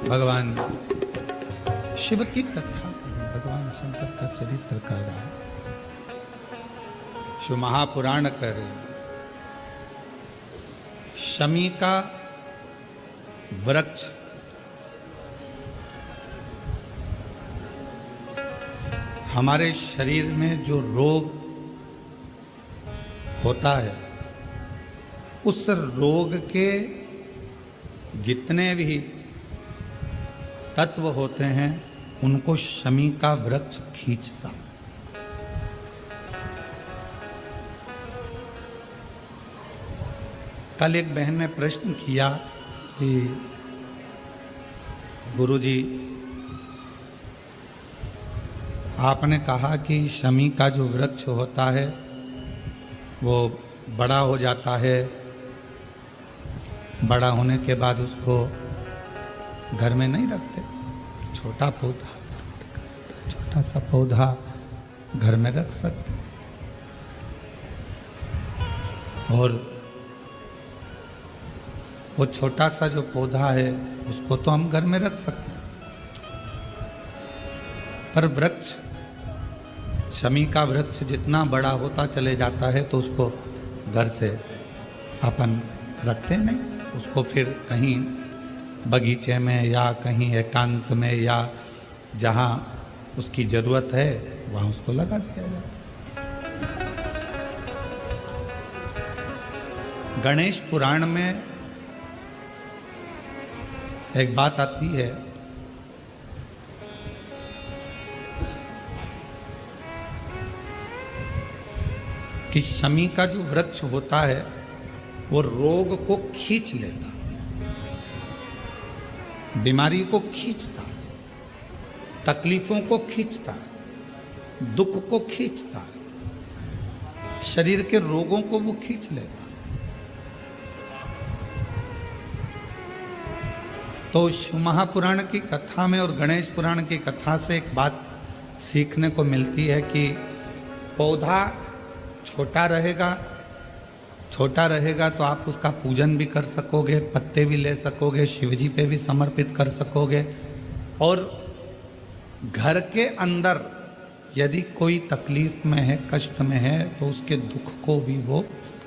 भगवान शिव की कथा, भगवान शंकर का चरित्र कह रहा है। शिव महापुराण कह रहे हैं, शमी का वृक्ष हमारे शरीर में जो रोग होता है, उस रोग के जितने भी तत्व होते हैं उनको शमी का वृक्ष खींचता। कल एक बहन ने प्रश्न किया कि गुरुजी, आपने कहा कि शमी का जो वृक्ष होता है वो बड़ा हो जाता है, बड़ा होने के बाद उसको घर में नहीं रखते, छोटा पौधा, छोटा सा पौधा घर में रख सकते, और वो छोटा सा जो पौधा है उसको तो हम घर में रख सकते हैं, पर वृक्ष, शमी का वृक्ष जितना बड़ा होता चले जाता है तो उसको घर से अपन रखते नहीं, उसको फिर कहीं बगीचे में या कहीं एकांत में या जहाँ उसकी ज़रूरत है वहाँ उसको लगा दिया जाता है। गणेश पुराण में एक बात आती है कि शमी का जो वृक्ष होता है वो रोग को खींच लेता, बीमारी को खींचता, तकलीफों को खींचता, दुख को खींचता, शरीर के रोगों को वो खींच लेता। तो शिव महापुराण की कथा में और गणेश पुराण की कथा से एक बात सीखने को मिलती है कि पौधा छोटा रहेगा तो आप उसका पूजन भी कर सकोगे, पत्ते भी ले सकोगे, शिवजी पे भी समर्पित कर सकोगे, और घर के अंदर यदि कोई तकलीफ में है, कष्ट में है, तो उसके दुख को भी वो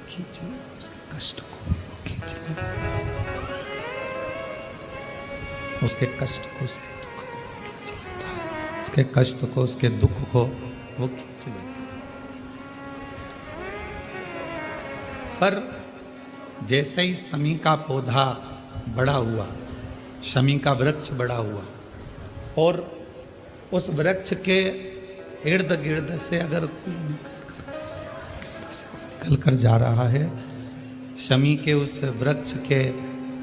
खींच ले, उसके कष्ट को भी वो खींच ले, उसके कष्ट को, उसके दुख को वो खींच लेता है, उसके कष्ट को, उसके दुख को वो खींच लेता है। पर जैसे ही शमी का पौधा बड़ा हुआ, शमी का वृक्ष बड़ा हुआ, और उस वृक्ष के इर्द गिर्द से अगर कोई निकल कर जा रहा है, शमी के उस वृक्ष के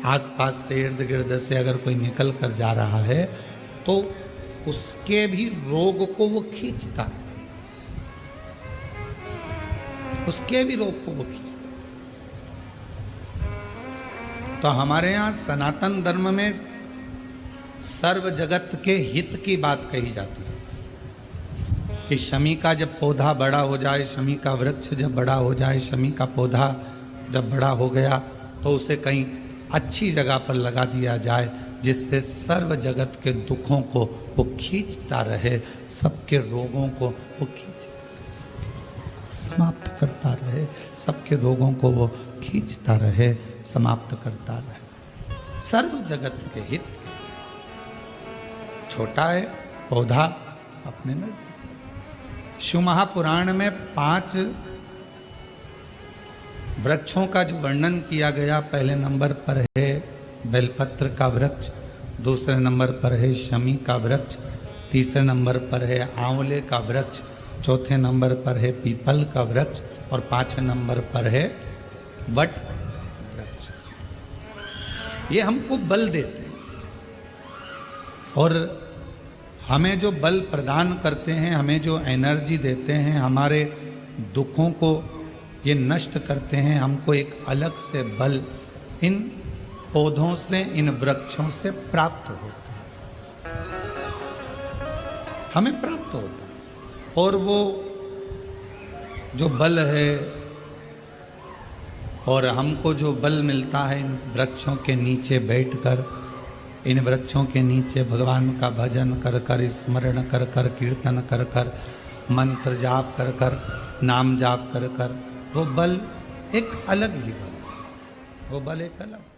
आसपास से, इर्द गिर्द से अगर कोई निकल कर जा रहा है, तो उसके भी रोग को वो खींचता है, उसके भी रोग को वो खींचता। तो हमारे यहाँ सनातन धर्म में सर्व जगत के हित की बात कही जाती है कि शमी का जब पौधा बड़ा हो जाए, शमी का वृक्ष जब बड़ा हो जाए, शमी का पौधा जब बड़ा हो गया तो उसे कहीं अच्छी जगह पर लगा दिया जाए, जिससे सर्व जगत के दुखों को वो खींचता रहे, सबके रोगों को वो खींचता रहे, समाप्त करता रहे, सबके रोगों को वो खींचता रहे, समाप्त करता रहे, सर्व जगत के हित। छोटा है पौधा अपने नजदीक। शिव महापुराण में 5 वृक्षों का जो वर्णन किया गया, पहले नंबर पर है बेलपत्र का वृक्ष, दूसरे नंबर पर है शमी का वृक्ष, तीसरे नंबर पर है आंवले का वृक्ष, चौथे नंबर पर है पीपल का वृक्ष, और 5वें नंबर पर है वट वृक्ष। ये हमको बल देते हैं और हमें जो बल प्रदान करते हैं, हमें जो एनर्जी देते हैं, हमारे दुखों को ये नष्ट करते हैं, हमको एक अलग से बल इन पौधों से, इन वृक्षों से प्राप्त होता है, हमें प्राप्त होता है। और वो जो बल है और हमको जो बल मिलता है इन वृक्षों के नीचे बैठकर इन वृक्षों के नीचे भगवान का भजन कर कर, स्मरण कर कर, कीर्तन कर कर, मंत्र जाप कर कर, नाम जाप कर कर, वो बल एक अलग ही बल है, वो बल एक अलग।